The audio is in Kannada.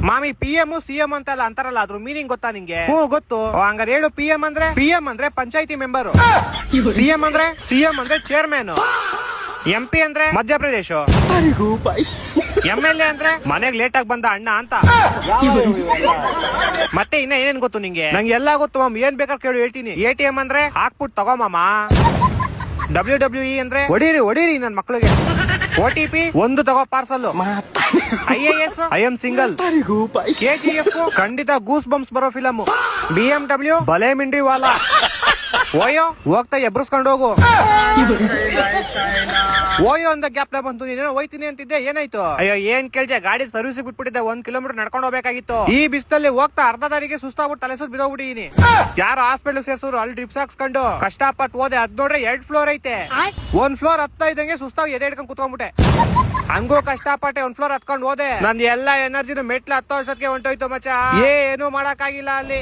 ಮಾಮಿ PM CM ಅಂತಲ್ಲ ಅಂತಾರಲ್ಲ ಅದ್ರ ಮೀನಿಂಗ್ ಗೊತ್ತಾ ನಿಂಗೆ? ಹ್ಞೂ ಗೊತ್ತು. ಹಂಗಾರೆ ಹೇಳು. PM ಅಂದ್ರೆ ಪಂಚಾಯತಿ ಮೆಂಬರ್, CM ಅಂದ್ರೆ ಚೇರ್ಮನ್, MP ಅಂದ್ರೆ ಮಧ್ಯಪ್ರದೇಶ, MLA ಅಂದ್ರೆ ಮನೆಗ್ ಲೇಟ್ ಆಗಿ ಬಂದ ಅಣ್ಣ ಅಂತ. ಮತ್ತೆ ಇನ್ನ ಏನೇನ್ ಗೊತ್ತು ನಿಂಗೆ? ನಂಗೆ ಎಲ್ಲಾ ಗೊತ್ತು ಮಾಮ್, ಏನ್ ಬೇಕಾದ್ರೆ ಕೇಳು ಹೇಳ್ತೀನಿ. ATM ಅಂದ್ರೆ ಹಾಕ್ಬಿಟ್ಟು ತಗೋ ಮಾಮ. WWE ಅಂದ್ರೆ ಹೊಡೀರಿ ನನ್ ಮಕ್ಳಿಗೆ. OTP ಒಂದು ತಗೋ parcel. IAS I am single. KGF ಖಂಡಿತ ಗೂಸ್ ಬಂಪ್ಸ್ ಬರೋ ಫಿಲಮ್. BMW ಬಲೆ ಮಿಂಡ್ರಿ ವಾಲಾ. ಓಯೋ ಹೋಗ್ತಾ ಎಬ್ರಸ್ಕೊಂಡು ಹೋಗು. ಓಯೋ ಅಂದ ಗ್ಯಾಪ್ ಬಂತು. ನೀನೇನೋ ಹೋಯ್ತೀನಿ ಅಂತಿದ್ದೆ, ಏನಾಯ್ತು? ಅಯ್ಯೋ ಏನ್ ಕೇಳ್ದೆ, ಗಾಡಿ ಸರ್ವಿಸ್ ಬಿಟ್ಬಿಟ್ಟಿದ್ದೆ. 1 ಕಿಲೋಮೀಟರ್ ನಡ್ಕೊಂಡು ಹೋಗ್ಬೇಕಾಗಿತ್ತು. ಈ ಬಿಸ್ತಲ್ಲಿ ಹೋಗ್ತಾ ಅರ್ಧ ದಾರಿಗೆ ಸುಸ್ತಾಗ್ಬಿಟ್ಟು ತಲೆ ಸುತ್ತ ಬಿದ್ದೋಗ್ಬಿಟ್ಟಿದೀನಿ. ಯಾರು ಹಾಸ್ಪಿಟಲ್ ಸೇರ್ಸೋರು, ಅಲ್ಲಿ ಡ್ರಿಪ್ಸ್ ಹಾಕ್ಸ್ಕೊಂಡು ಕಷ್ಟಪಟ್ಟು ಹೋದೆ. ಅದ್ ನೋಡ್ರೆ 2 ಫ್ಲೋರ್ ಐತೆ. 1 ಫ್ಲೋರ್ ಹತ್ತಾ ಇದ್ದಂಗೆ ಸುಸ್ತಾಗಿ ಎದೆ ಹಿಡ್ಕೊಂಡು ಕುತ್ಕೊಂಡ್ಬಿಟ್ಟೆ. ಹಂಗೂ ಕಷ್ಟಪಟ್ಟೆ 1 ಫ್ಲೋರ್ ಹತ್ಕೊಂಡು ಹೋದೆ. ನಂದು ಎಲ್ಲಾ ಎನರ್ಜಿನ ಮೆಟ್ಲು 10 ವರ್ಷಕ್ಕೆ ಹೊಂಟೋಯ್ತು ಮಚ್ಚ. ಏನು ಮಾಡಕ್ ಆಗಿಲ್ಲ ಅಲ್ಲಿ.